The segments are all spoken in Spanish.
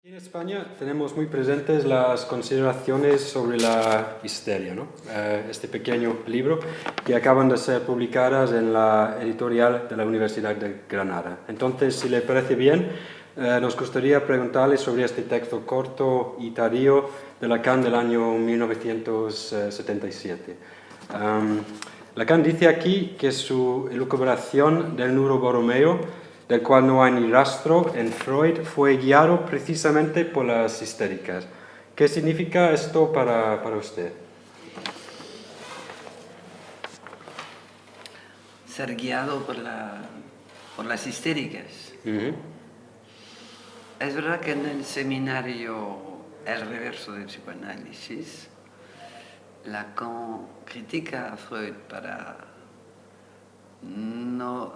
En España tenemos muy presentes las consideraciones sobre la histeria, ¿no? Este pequeño libro que acaban de ser publicadas en la editorial de la Universidad de Granada. Entonces, si le parece bien, nos gustaría preguntarle sobre este texto corto y tardío de Lacan del año 1977. Lacan dice aquí que su elucubración del Borromeo, del cual no hay ni rastro en Freud, fue guiado precisamente por las histéricas. ¿Qué significa esto para usted? Ser guiado por las histéricas. Es verdad que en el seminario El reverso del psicoanálisis, Lacan critica a Freud para no...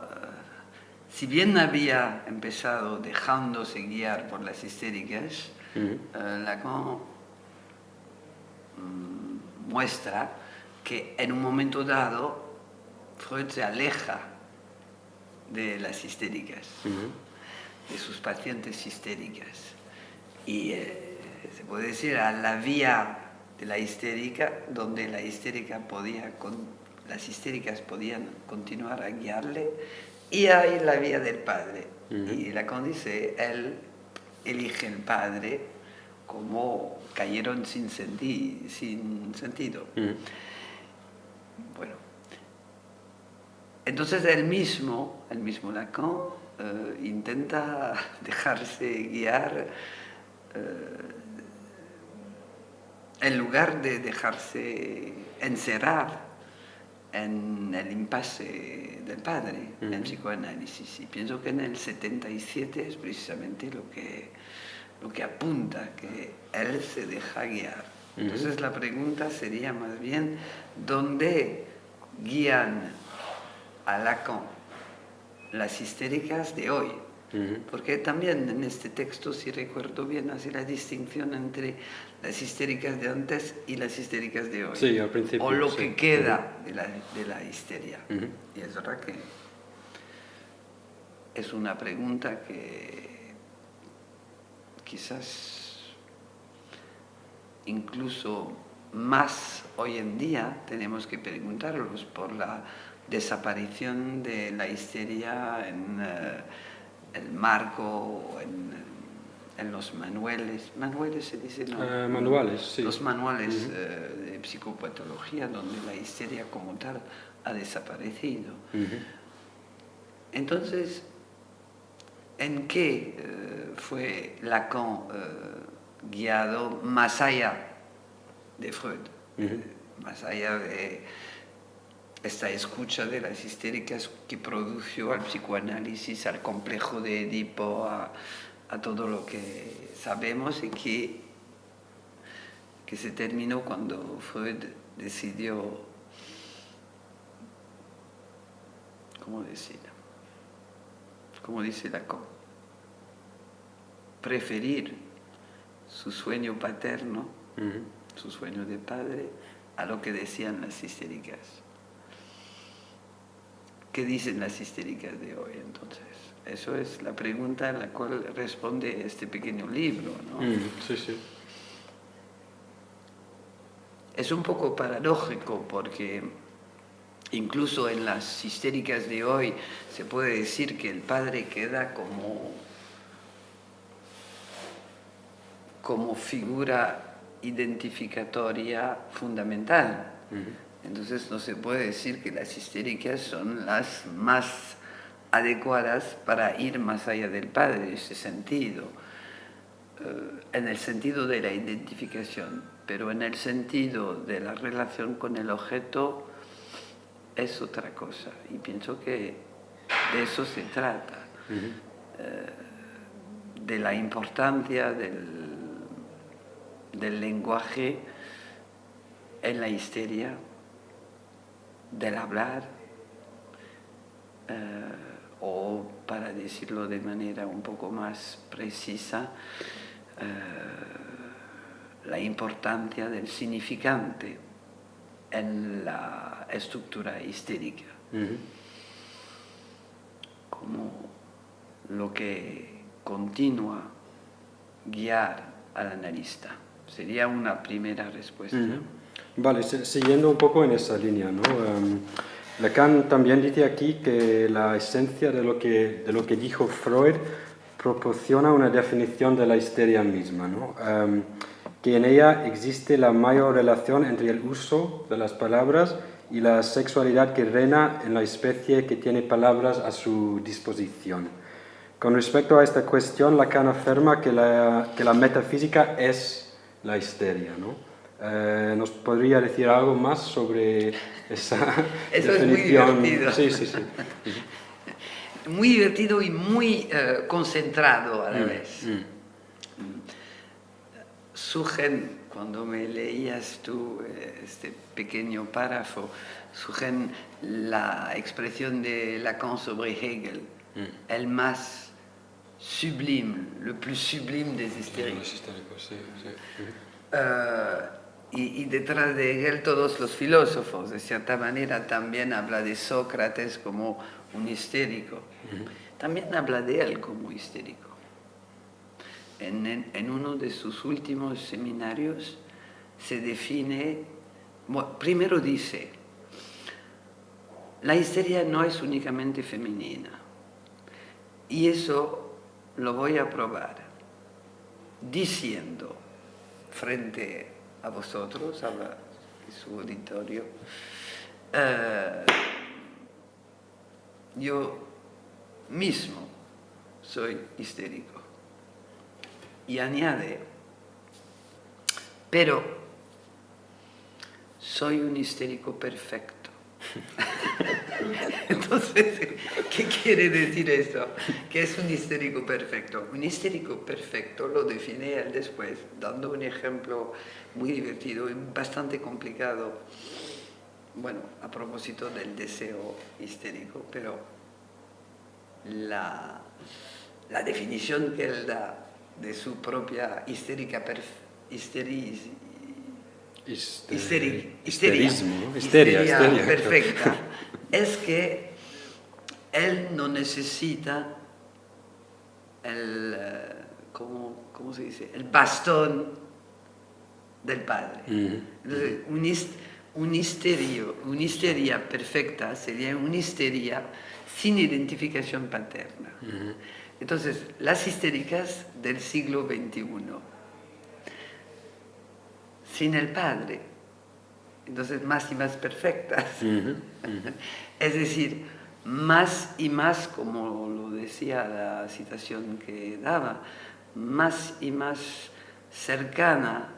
si bien había empezado dejándose guiar por las histéricas, Lacan muestra que en un momento dado Freud se aleja de las histéricas, de sus pacientes histéricas. Y se puede decir a la vía de la histérica, donde las histéricas podían continuar a guiarle, y hay la vía del padre. Y Lacan dice, él elige el padre como cayeron sin sentido. Bueno, entonces el mismo Lacan intenta dejarse guiar en lugar de dejarse encerrar en el impasse del padre, en psicoanálisis. Y pienso que en el 77 es precisamente lo que apunta, que él se deja guiar. Entonces la pregunta sería más bien, ¿dónde guían a Lacan las histéricas de hoy? Porque también en este texto, si recuerdo bien, hace la distinción entre las histéricas de antes y las histéricas de hoy. Sí, al principio. O lo que queda de la histeria. Y es verdad que es una pregunta que quizás incluso más hoy en día tenemos que preguntarlos por la desaparición de la histeria en el marco, en los manuales se dice, ¿no? Manuales, sí. Los manuales de psicopatología, donde la histeria como tal ha desaparecido. Entonces, ¿en qué fue Lacan guiado más allá de Freud? Más allá de esta escucha de las histéricas que produjo al psicoanálisis, al complejo de Edipo, a todo lo que sabemos y que se terminó cuando Freud decidió, ¿cómo decirlo? Como dice Lacan, preferir su sueño paterno, su sueño de padre, a lo que decían las histéricas. ¿Qué dicen las histéricas de hoy entonces? Eso es la pregunta a la cual responde este pequeño libro, ¿no? Sí, sí. Es un poco paradójico porque incluso en las histéricas de hoy se puede decir que el padre queda como figura identificatoria fundamental. Entonces no se puede decir que las histéricas son las más adecuadas para ir más allá del padre en ese sentido, en el sentido de la identificación, pero en el sentido de la relación con el objeto es otra cosa, y pienso que de eso se trata, de la importancia del lenguaje en la histeria, del hablar, o para decirlo de manera un poco más precisa, la importancia del significante en la estructura histérica, como lo que continúa guiar al analista. Sería una primera respuesta. Vale, siguiendo un poco en esa línea, ¿no? Lacan también dice aquí que la esencia de lo que dijo Freud proporciona una definición de la histeria misma, ¿no? Que en ella existe la mayor relación entre el uso de las palabras y la sexualidad que reina en la especie que tiene palabras a su disposición. Con respecto a esta cuestión, Lacan afirma que la metafísica es la histeria, ¿no? ¿Nos podría decir algo más sobre esa Eso definición? Es muy divertido. Sí. Muy divertido y muy concentrado a la vez. Surgen, cuando me leías tú este pequeño párrafo, surgen la expresión de Lacan sobre Hegel, el más sublime, le plus sublime des hystériques. Y detrás de Hegel todos los filósofos, de cierta manera, también habla de Sócrates como un histérico. También habla de él como histérico. En uno de sus últimos seminarios se define, bueno, primero dice, la histeria no es únicamente femenina. Y eso lo voy a probar diciendo frente a vosotros, a su auditorio, yo mismo soy histérico. Y añade, pero soy un histérico perfecto. Entonces, ¿qué quiere decir eso? ¿Qué es un histérico perfecto? Un histérico perfecto lo define él después, dando un ejemplo muy divertido y bastante complicado, bueno, a propósito del deseo histérico, pero la definición que él da de su propia histeria perfecta es que él no necesita ¿cómo se dice? El bastón del padre. Entonces, una histeria perfecta sería una histeria sin identificación paterna. Entonces, las histéricas del siglo XXI, sin el padre, entonces más y más perfectas. Es decir, más y más, como lo decía la citación que daba, más y más cercana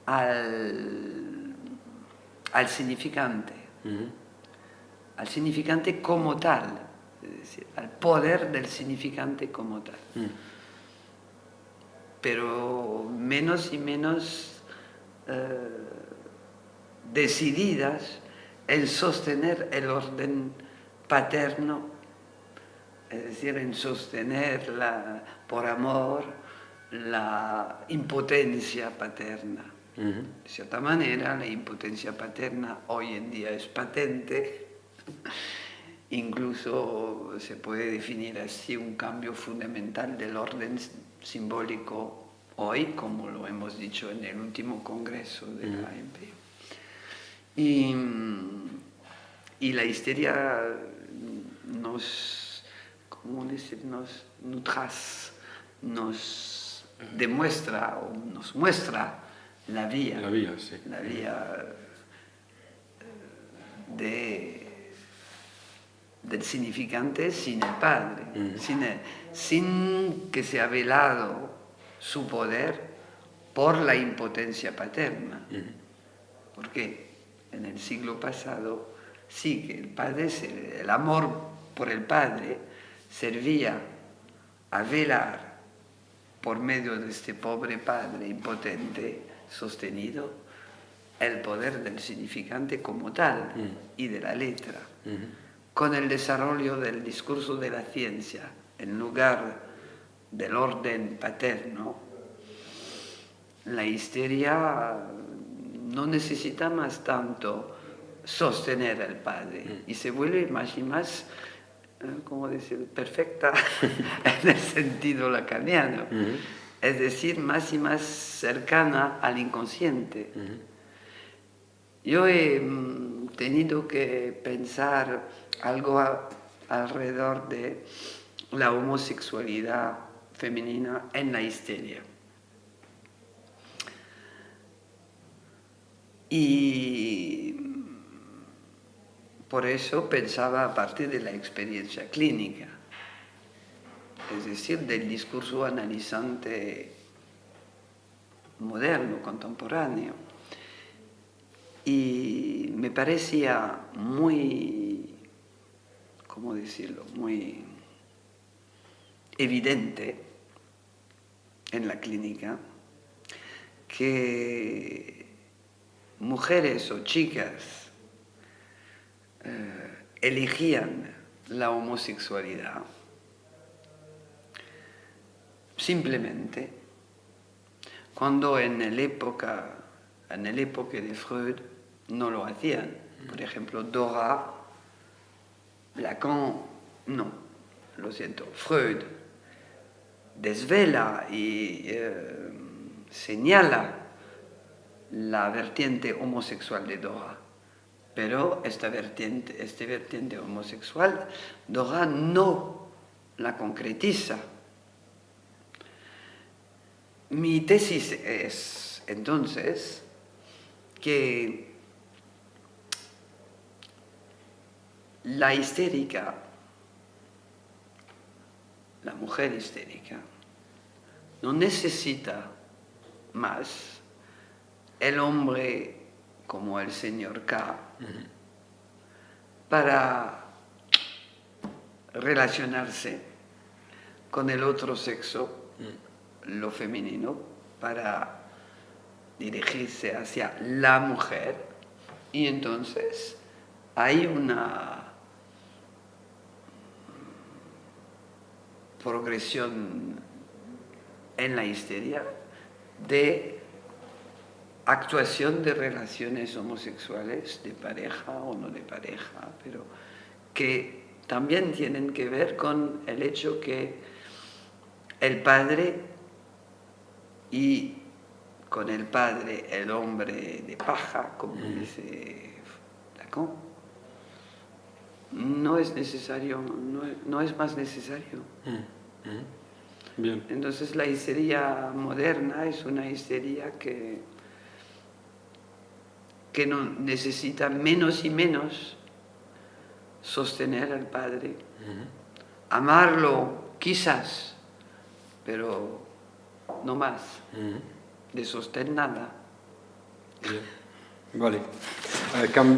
al significante, al significante como tal, es decir, al poder del significante como tal. Pero menos y menos decididas en sostener el orden paterno, es decir, en sostener por amor la impotencia paterna. De cierta manera, la impotencia paterna hoy en día es patente, incluso se puede definir así un cambio fundamental del orden simbólico hoy, como lo hemos dicho en el último congreso de la AMP. Y la histeria nos demuestra o nos muestra la vía del significante sin el padre, sin que se ha velado su poder por la impotencia paterna. Porque en el siglo pasado sí que el amor por el padre servía a velar por medio de este pobre padre impotente sostenido el poder del significante como tal y de la letra. Con el desarrollo del discurso de la ciencia en lugar del orden paterno, la histeria no necesita más tanto sostener al padre y se vuelve más y más, ¿cómo decir?, perfecta en el sentido lacaniano. es decir, más y más cercana al inconsciente. Yo he tenido que pensar algo alrededor de la homosexualidad femenina en la histeria. Y por eso pensaba a partir de la experiencia clínica, es decir, del discurso analizante moderno, contemporáneo. Y me parecía muy, ¿cómo decirlo?, muy evidente en la clínica que mujeres o chicas elegían la homosexualidad simplemente cuando en el época de Freud no lo hacían. Por ejemplo, Dora, Lacan, no, lo siento, Freud desvela y señala la vertiente homosexual de Dora, pero esta vertiente homosexual, Dora no la concretiza. Mi tesis es, entonces, que la histérica, la mujer histérica, no necesita más el hombre como el señor K para relacionarse con el otro sexo, lo femenino, para dirigirse hacia la mujer, y entonces hay una progresión en la histeria de actuación de relaciones homosexuales, de pareja o no de pareja, pero que también tienen que ver con el hecho que el padre, y con el padre el hombre de paja, como dice Lacan, no es necesario, no es más necesario. Bien. Entonces la histeria moderna es una histeria que no necesita menos y menos sostener al padre, amarlo quizás, pero no más, de sostén nada. Bien. Vale.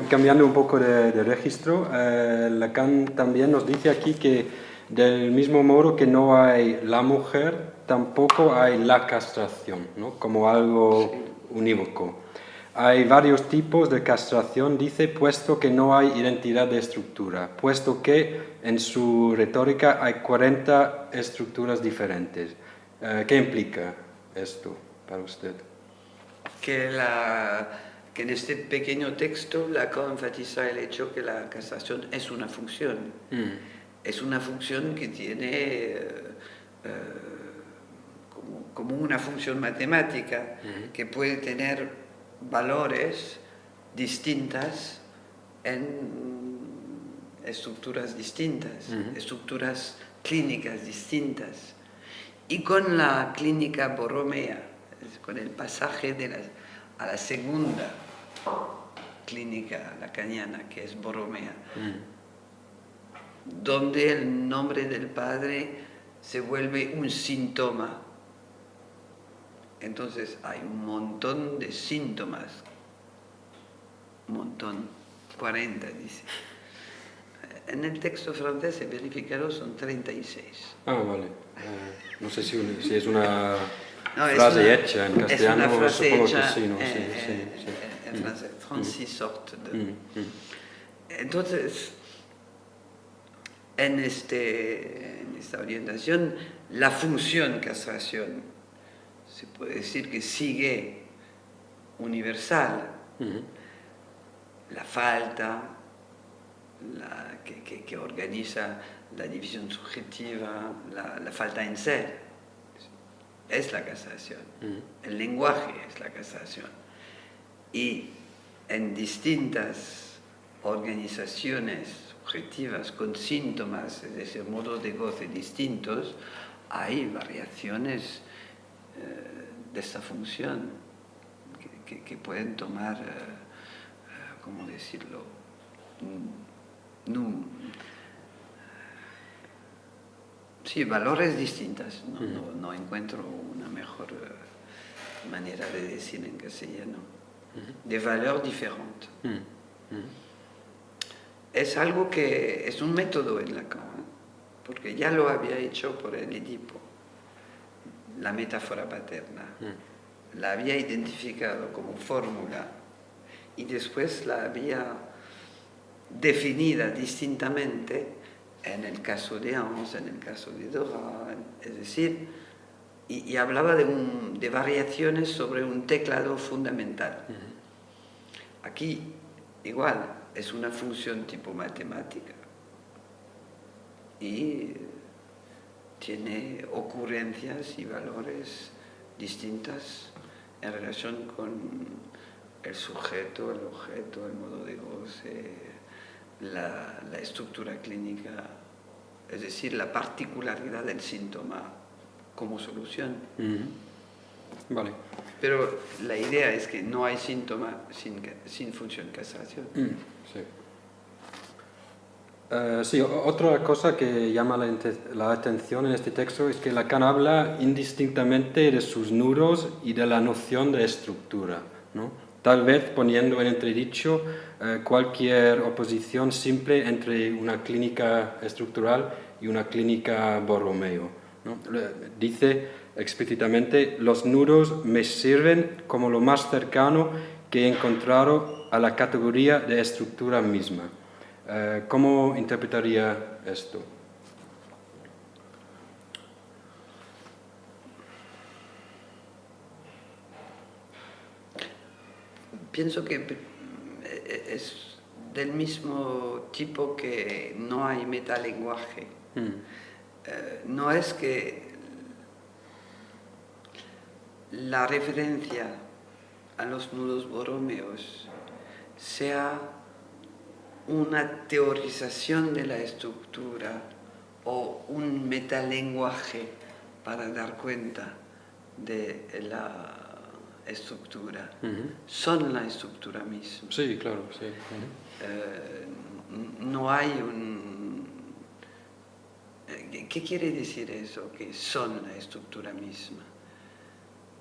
Cambiando un poco de registro, Lacan también nos dice aquí que del mismo modo que no hay la mujer, tampoco hay la castración, ¿no? Como algo unívoco. Hay varios tipos de castración, dice, puesto que no hay identidad de estructura, puesto que en su retórica hay 40 estructuras diferentes. ¿Qué implica esto para usted? Que en este pequeño texto Lacan enfatiza el hecho que la castración es una función. Es una función que tiene como una función matemática, que puede tener valores distintas en estructuras distintas, estructuras clínicas distintas. Y con la clínica borromea, con el pasaje a la segunda clínica lacaniana, que es borromea, donde el nombre del padre se vuelve un síntoma. Entonces hay un montón de síntomas, un montón, 40 dice. En el texto francés, he verificado, son 36. Ah, vale. No sé si es una frase hecha en castellano. Es una frase supongo hecha que sí, ¿no? en francés, 36 sortes de... Entonces, en esta orientación, la función castración se puede decir que sigue universal. La falta, que organiza la división subjetiva, la falta en ser. es la casación, el lenguaje es la casación. Y en distintas organizaciones subjetivas con síntomas, es decir, modos de goce distintos, hay variaciones de esta función que pueden tomar, ¿cómo decirlo? Sí, valores distintas. No encuentro una mejor manera de decir en castellano. De valor diferente. Es algo que es un método en Lacan, porque ya lo había hecho por el Edipo, la metáfora paterna. La había identificado como fórmula y después la había definida distintamente en el caso de Hans, en el caso de Dora, es decir, y hablaba de variaciones sobre un teclado fundamental. Aquí, igual, es una función tipo matemática y tiene ocurrencias y valores distintas en relación con el sujeto, el objeto, el modo de goce, la estructura clínica, es decir, la particularidad del síntoma como solución. Vale. Pero la idea es que no hay síntoma sin función casación. Sí. Sí, otra cosa que llama la atención en este texto es que Lacan habla indistintamente de sus nudos y de la noción de estructura, ¿no? Tal vez poniendo en entredicho cualquier oposición simple entre una clínica estructural y una clínica Borromeo, ¿no? Dice explícitamente: los nudos me sirven como lo más cercano que he encontrado a la categoría de estructura misma. ¿Cómo interpretaría esto? Pienso que es del mismo tipo que no hay metalenguaje. No es que la referencia a los nudos borromeos sea una teorización de la estructura o un metalenguaje para dar cuenta de la estructura. Son la estructura misma. Sí, claro, sí. No hay un... ¿Qué quiere decir eso? Que son la estructura misma.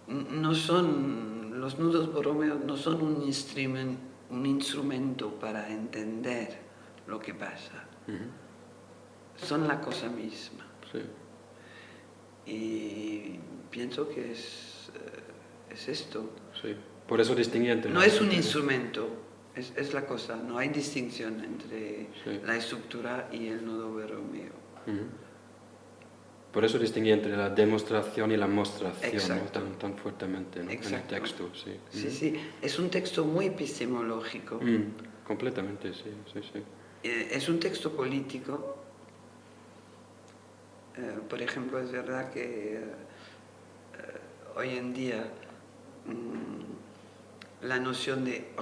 No son, los nudos borromeos no son un instrumento para entender lo que pasa. Son la cosa misma. Sí. Y pienso que es esto. Sí. Por eso distingue entre... No es un instrumento, es la cosa. No hay distinción entre la estructura y el nudo borromeo. Por eso distingue entre la demostración y la mostración, ¿no? tan fuertemente, ¿no? En el texto. Sí. Sí. Es un texto muy epistemológico. Completamente, sí. Es un texto político. Por ejemplo, es verdad que hoy en día la noción de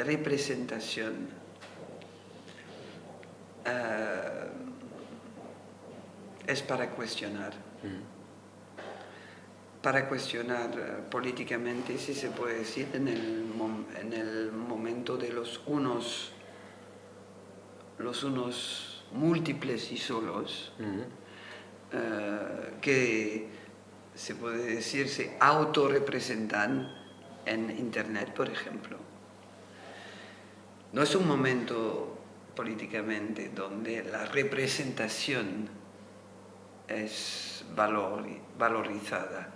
representación es para cuestionar. Para cuestionar políticamente, si se puede decir, en el momento de los unos múltiples y solos, que se puede decir se autorrepresentan en Internet, por ejemplo. No es un momento políticamente donde la representación es valorizada.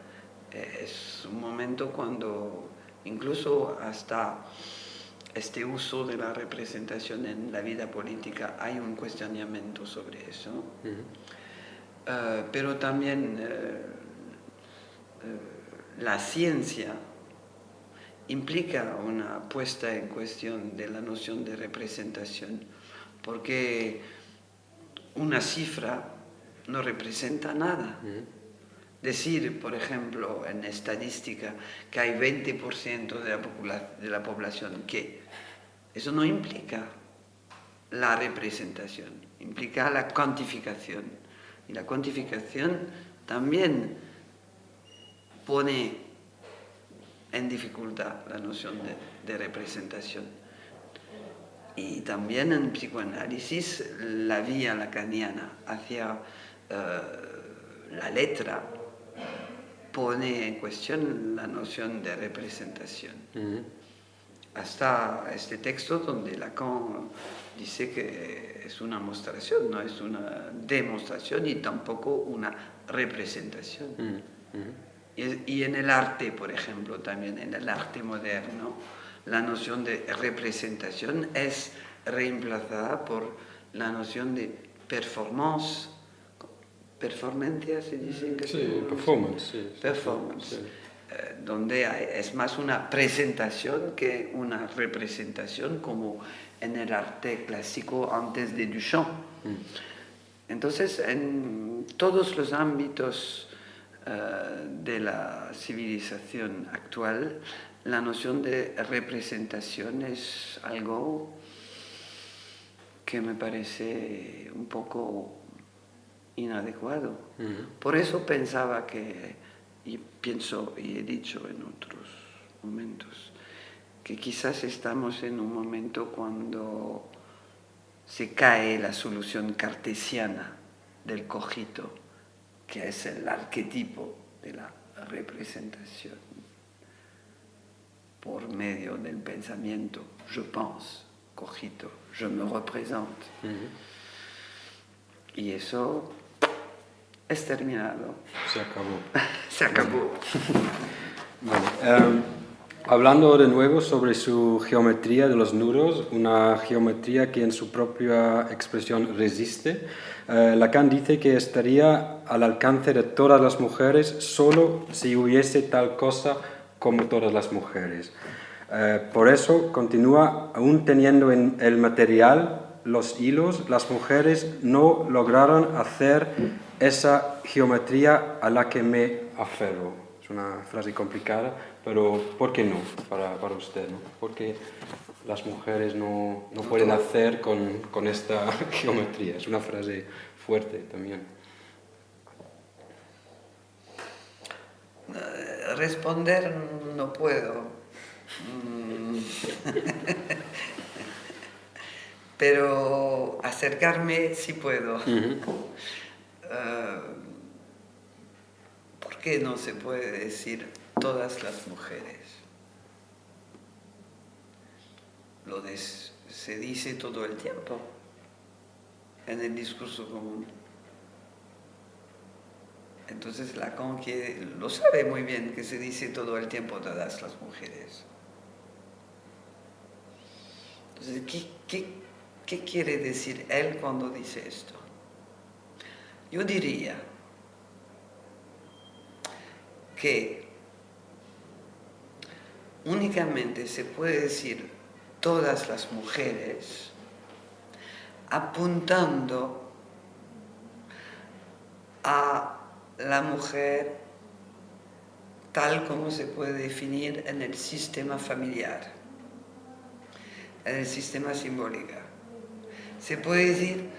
Es un momento cuando incluso hasta este uso de la representación en la vida política hay un cuestionamiento sobre eso. Pero también la ciencia implica una puesta en cuestión de la noción de representación, porque una cifra no representa nada. decir, por ejemplo, en estadística, que hay 20% de la población que eso no implica la representación, implica la cuantificación. Y la cuantificación también pone en dificultad la noción de representación. Y también en psicoanálisis la vía lacaniana hacia la letra pone en cuestión la noción de representación. Hasta este texto donde Lacan dice que es una mostración, no es una demostración y tampoco una representación. Y en el arte, por ejemplo, también en el arte moderno, la noción de representación es reemplazada por la noción de performance. ¿Performancia se dice? Sí, performance. Sí, performance. Sí. Donde es más una presentación que una representación, como en el arte clásico antes de Duchamp. Entonces, en todos los ámbitos de la civilización actual, la noción de representación es algo que me parece un poco inadecuado. Por eso pensaba que, y pienso y he dicho en otros momentos, que quizás estamos en un momento cuando se cae la solución cartesiana del cogito, que es el arquetipo de la representación, por medio del pensamiento, je pense, cogito, je me représente. Y eso es terminado. Se acabó. Se acabó. Vale. Hablando de nuevo sobre su geometría de los nudos, una geometría que en su propia expresión resiste, Lacan dice que estaría al alcance de todas las mujeres solo si hubiese tal cosa como todas las mujeres. Por eso continúa, aún teniendo en el material los hilos, las mujeres no lograron hacer esa geometría a la que me aferro. Es una frase complicada, pero ¿por qué no para usted? ¿No? ¿Por qué las mujeres no pueden hacer con esta geometría? Es una frase fuerte también. Responder no puedo. Pero acercarme sí puedo. ¿Por qué no se puede decir todas las mujeres? Se dice todo el tiempo en el discurso común. Entonces Lacan lo sabe muy bien que se dice todo el tiempo todas las mujeres. Entonces, ¿qué quiere decir él cuando dice esto? Yo diría que únicamente se puede decir todas las mujeres apuntando a la mujer tal como se puede definir en el sistema familiar, en el sistema simbólico. Se puede decir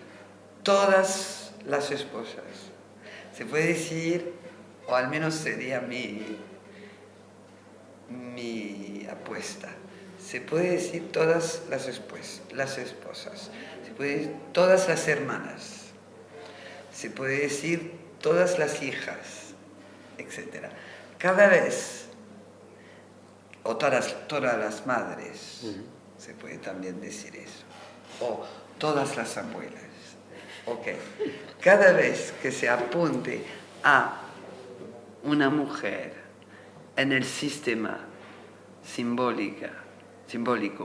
todas las esposas. Se puede decir, o al menos sería mi apuesta, se puede decir todas las esposas, se puede decir todas las hermanas, se puede decir todas las hijas, etc. Cada vez, o todas las madres, se puede también decir eso, o todas las abuelas. Okay. Cada vez que se apunte a una mujer en el sistema simbólico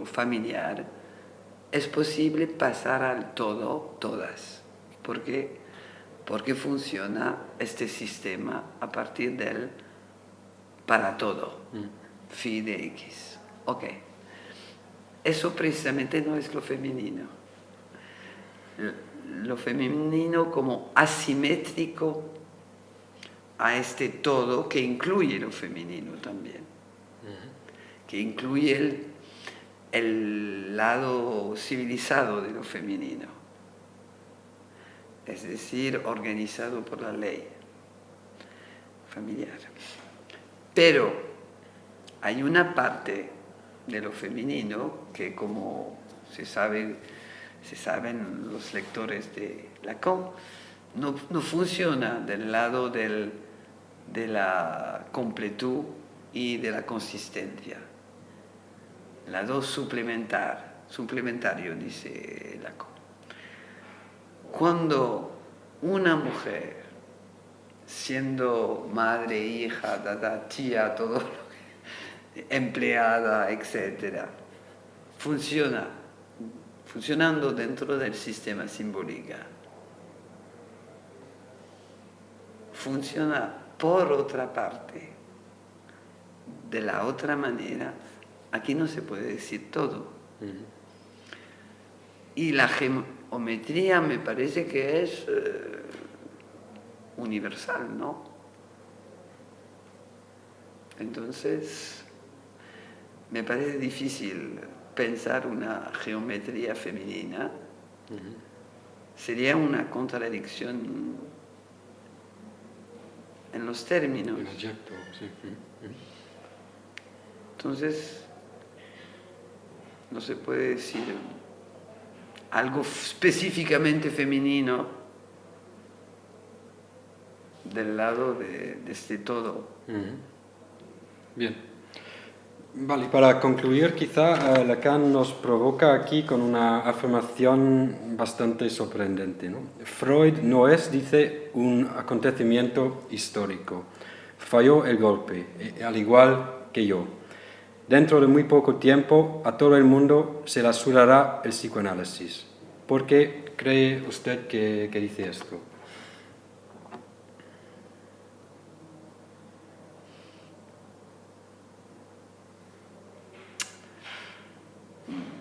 familiar, es posible pasar al todo, todas, porque funciona este sistema a partir del para todo, phi de X. Ok. Eso precisamente no es lo femenino. Lo femenino como asimétrico a este todo que incluye lo femenino también, que incluye el lado civilizado de lo femenino, es decir, organizado por la ley familiar. Pero hay una parte de lo femenino que, como se saben los lectores de Lacan, no funciona del lado de la completud y de la consistencia. El lado suplementario, dice Lacan. Cuando una mujer, siendo madre, hija, tía, todo, empleada, etc., funcionando dentro del sistema simbólico, funciona por otra parte, de la otra manera, aquí no se puede decir todo. Y la geometría me parece que es universal, ¿no? Entonces, me parece difícil pensar una geometría femenina. Sería una contradicción en los términos. Exacto, sí. Entonces, no se puede decir algo específicamente femenino del lado de este todo. Bien. Vale, para concluir, quizá Lacan nos provoca aquí con una afirmación bastante sorprendente, ¿no? Freud no es, dice, un acontecimiento histórico. Falló el golpe, al igual que yo. Dentro de muy poco tiempo a todo el mundo se le sudará el psicoanálisis. ¿Por qué cree usted que dice esto?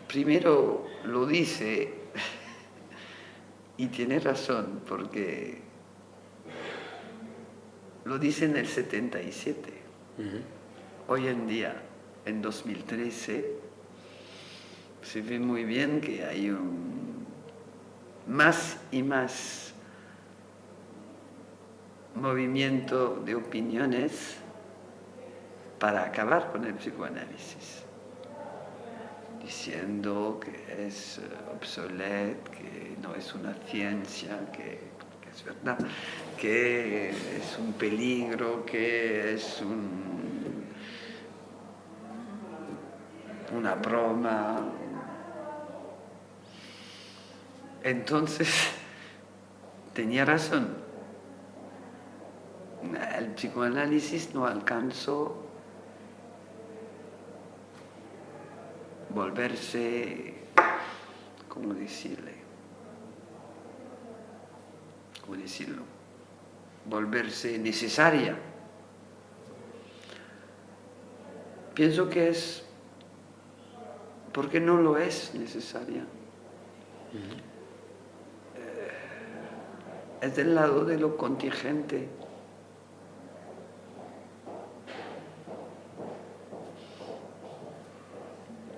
Primero lo dice y tiene razón, porque lo dice en el 77. Hoy en día, en 2013, se ve muy bien que hay más y más movimiento de opiniones para acabar con el psicoanálisis, diciendo que es obsoleto, que no es una ciencia, que es verdad, que es un peligro, que es una broma. Entonces, tenía razón. El psicoanálisis no alcanzó volverse, ¿cómo decirlo? Volverse necesaria. Pienso que es porque no lo es necesaria. Es del lado de lo contingente.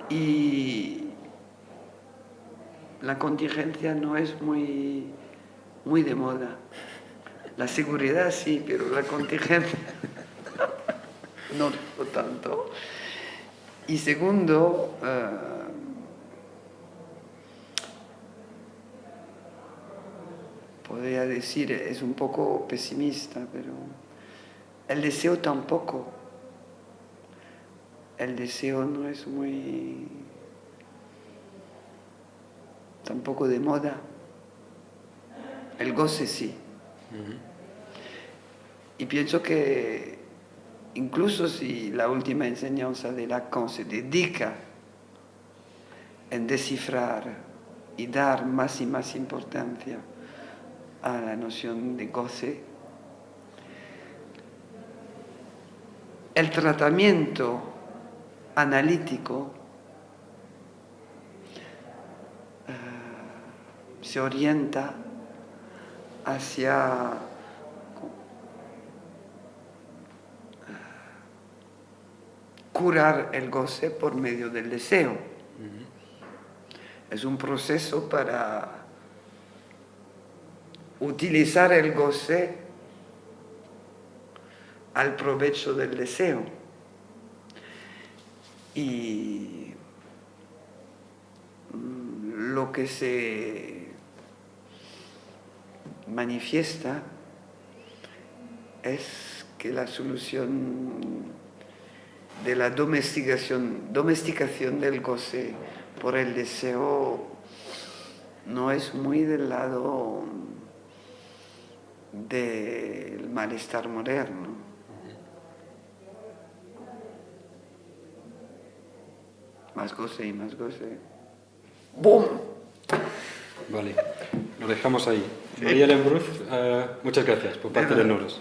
Y la contingencia no es muy de moda. La seguridad sí, pero la contingencia no tanto. Y segundo, podría decir, es un poco pesimista, pero el deseo tampoco. El deseo no es tampoco de moda. El goce sí. Y pienso que incluso si la última enseñanza de Lacan se dedica en descifrar y dar más y más importancia a la noción de goce, el tratamiento analítico se orienta hacia curar el goce por medio del deseo. Es un proceso para utilizar el goce al provecho del deseo. Y lo que se manifiesta es que la solución de la domesticación del goce por el deseo no es muy del lado del malestar moderno. Más goce y más goce. ¡Bum! Vale, lo dejamos ahí. María Lembruz, muchas gracias por parte de Noros.